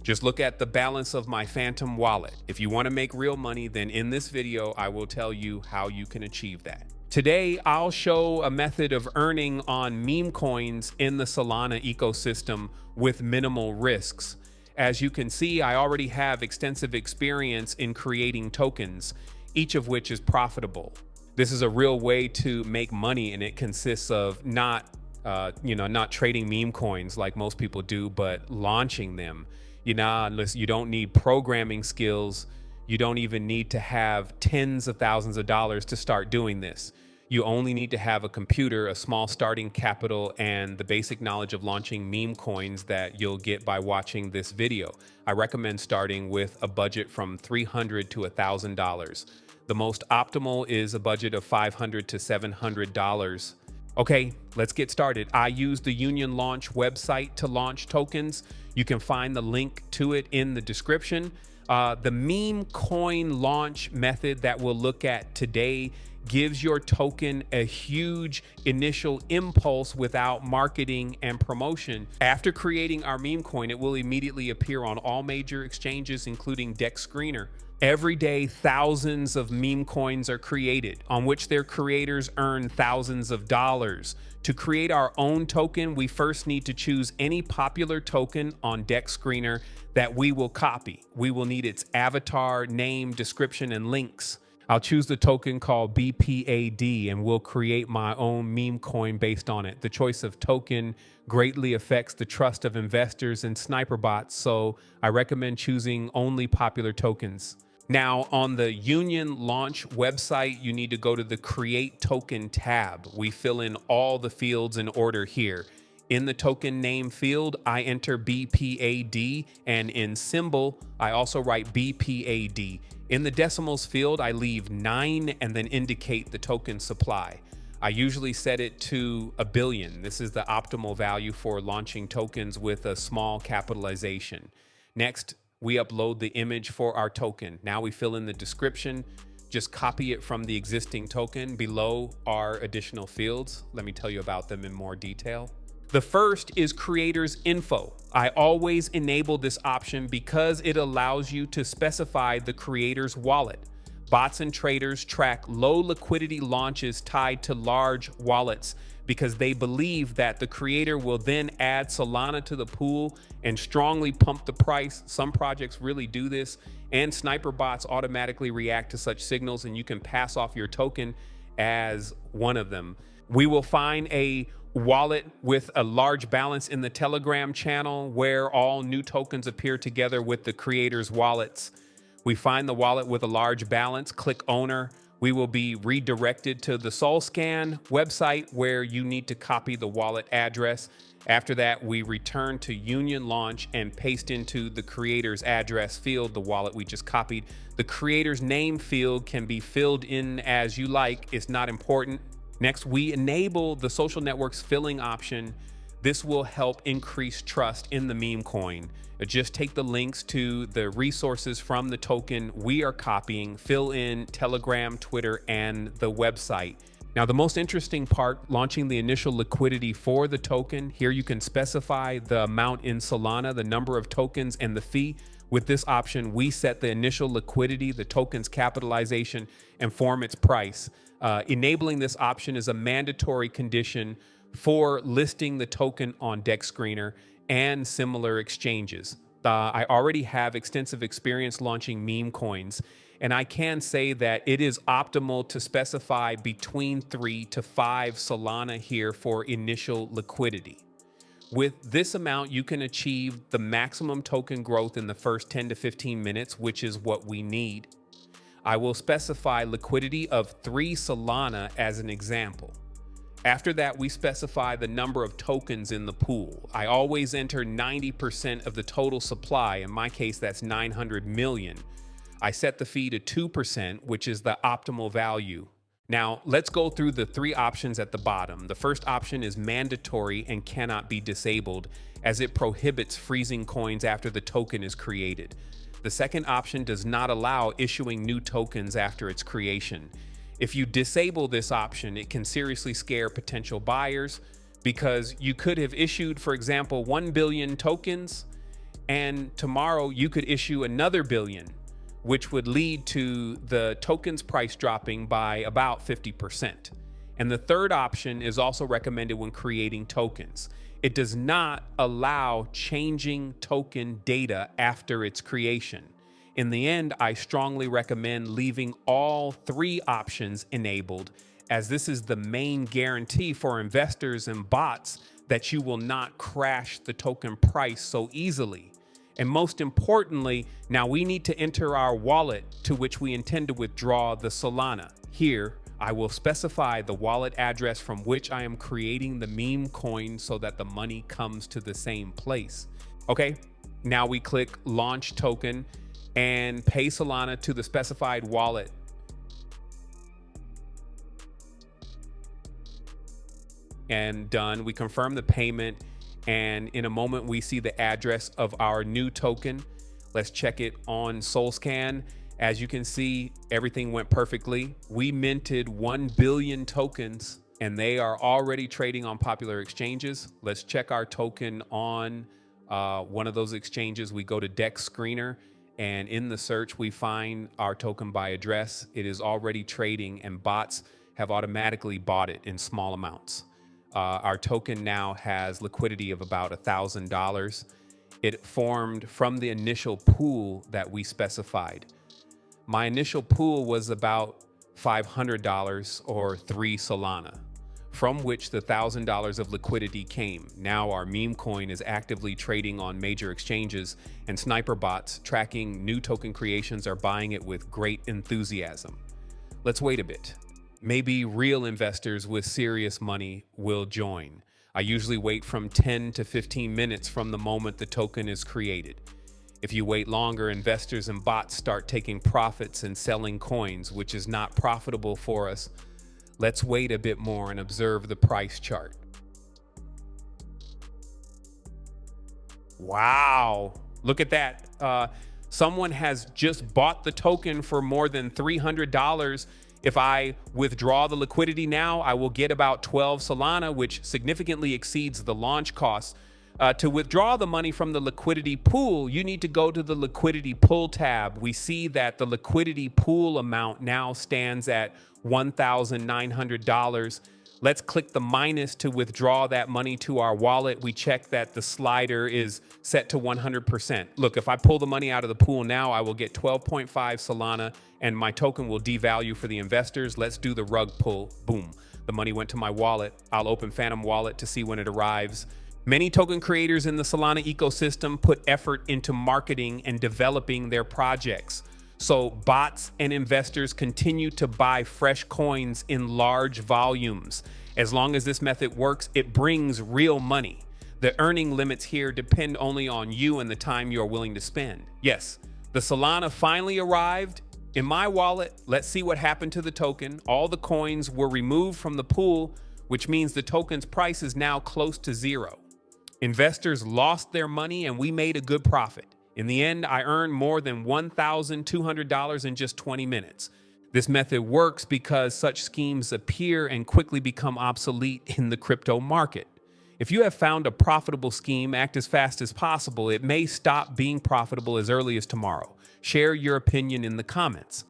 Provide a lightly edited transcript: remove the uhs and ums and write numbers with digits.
Just look at the balance of my Phantom wallet. If you want to make real money, then in this video, I will tell you how you can achieve that. Today, I'll show a method of earning on meme coins in the Solana ecosystem with minimal risks. As you can see, I already have extensive experience in creating tokens, each of which is profitable. This is a real way to make money, and it consists of not trading meme coins like most people do, but launching them. You don't need programming skills. You don't even need to have tens of thousands of dollars to start doing this. You only need to have a computer, a small starting capital, and the basic knowledge of launching meme coins that you'll get by watching this video. I recommend starting with a budget from $300 to $1,000. The most optimal is a budget of $500 to $700. Okay, let's get started. I use the Union Launch website to launch tokens. You can find the link to it in the description. The meme coin launch method that we'll look at today gives your token a huge initial impulse without marketing and promotion. After creating our meme coin, it will immediately appear on all major exchanges, including DEX Screener. Every day, thousands of meme coins are created, on which their creators earn thousands of dollars. To create our own token, we first need to choose any popular token on DEX Screener that we will copy. We will need its avatar, name, description, and links. I'll choose the token called BPAD, and we'll create my own meme coin based on it. The choice of token greatly affects the trust of investors and sniper bots, so I recommend choosing only popular tokens. Now, on the Union Launch website, you need to go to the Create Token tab. We fill in all the fields in order here. In the token name field, I enter BPAD, and in symbol, I also write BPAD. In the decimals field, I leave 9 and then indicate the token supply. I usually set it to 1 billion. This is the optimal value for launching tokens with a small capitalization. Next, we upload the image for our token. Now we fill in the description. Just copy it from the existing token. Below are additional fields. Let me tell you about them in more detail. The first is creators info. I always enable this option because it allows you to specify the creator's wallet. Bots and traders track low liquidity launches tied to large wallets because they believe that the creator will then add Solana to the pool and strongly pump the price. Some projects really do this, and sniper bots automatically react to such signals, and you can pass off your token as one of them. We will find a wallet with a large balance in the Telegram channel where all new tokens appear together with the creators' wallets. We find the wallet with a large balance, click owner. We will be redirected to the SolScan website where you need to copy the wallet address. After that, we return to Union Launch and paste into the creator's address field the wallet we just copied. The creator's name field can be filled in as you like. It's not important. Next, we enable the social networks filling option. This will help increase trust in the meme coin. Just take the links to the resources from the token we are copying, fill in Telegram, Twitter, and the website. Now, the most interesting part, launching the initial liquidity for the token. Here you can specify the amount in Solana, the number of tokens, and the fee. With this option, we set the initial liquidity, the token's capitalization, and form its price. Enabling this option is a mandatory condition for listing the token on DEX Screener and similar exchanges. I already have extensive experience launching meme coins, and I can say that it is optimal to specify between 3 to 5 Solana here for initial liquidity. With this amount, you can achieve the maximum token growth in the first 10 to 15 minutes, which is what we need. I will specify liquidity of 3 Solana as an example. After that, we specify the number of tokens in the pool. I always enter 90% of the total supply. In my case, that's 900 million. I set the fee to 2%, which is the optimal value. Now, let's go through the 3 options at the bottom. The first option is mandatory and cannot be disabled, as it prohibits freezing coins after the token is created. The second option does not allow issuing new tokens after its creation. If you disable this option, it can seriously scare potential buyers because you could have issued, for example, 1 billion tokens, And tomorrow you could issue another billion, which would lead to the token's price dropping by about 50%. And the third option is also recommended when creating tokens. It does not allow changing token data after its creation. In the end, I strongly recommend leaving all three options enabled, as this is the main guarantee for investors and bots that you will not crash the token price so easily. And most importantly, now we need to enter our wallet to which we intend to withdraw the Solana. Here, I will specify the wallet address from which I am creating the meme coin so that the money comes to the same place. Okay, now we click launch token and pay Solana to the specified wallet. And done. We confirm the payment, and in a moment we see the address of our new token. Let's check it on SolScan. As you can see, everything went perfectly. We minted 1 billion tokens and they are already trading on popular exchanges. Let's check our token on one of those exchanges. We go to Dex Screener, and in the search we find our token by address. It is already trading and bots have automatically bought it in small amounts. Our token now has liquidity of about $1,000. It formed from the initial pool that we specified. My initial pool was about $500 or 3 Solana, from which the $1,000 of liquidity came. Now our meme coin is actively trading on major exchanges, and sniper bots tracking new token creations are buying it with great enthusiasm. Let's wait a bit. Maybe real investors with serious money will join. I usually wait from 10 to 15 minutes from the moment the token is created. If you wait longer, investors and bots start taking profits and selling coins, which is not profitable for us. Let's wait a bit more and observe the price chart. Wow, look at that. Someone has just bought the token for more than $300. If I withdraw the liquidity now, I will get about 12 Solana, which significantly exceeds the launch costs. To withdraw the money from the liquidity pool, you need to go to the liquidity pool tab. We see that the liquidity pool amount now stands at $1,900. Let's click the minus to withdraw that money to our wallet. We check that the slider is set to 100%. Look, if I pull the money out of the pool now, I will get 12.5 Solana and my token will devalue for the investors. Let's do the rug pull. Boom. The money went to my wallet. I'll open Phantom Wallet to see when it arrives. Many token creators in the Solana ecosystem put effort into marketing and developing their projects. So bots and investors continue to buy fresh coins in large volumes. As long as this method works, it brings real money. The earning limits here depend only on you and the time you are willing to spend. Yes, the Solana finally arrived in my wallet. Let's see what happened to the token. All the coins were removed from the pool, which means the token's price is now close to zero. Investors lost their money and we made a good profit. In the end, I earned more than $1,200 in just 20 minutes. This method works because such schemes appear and quickly become obsolete in the crypto market. If you have found a profitable scheme, act as fast as possible. It may stop being profitable as early as tomorrow. Share your opinion in the comments.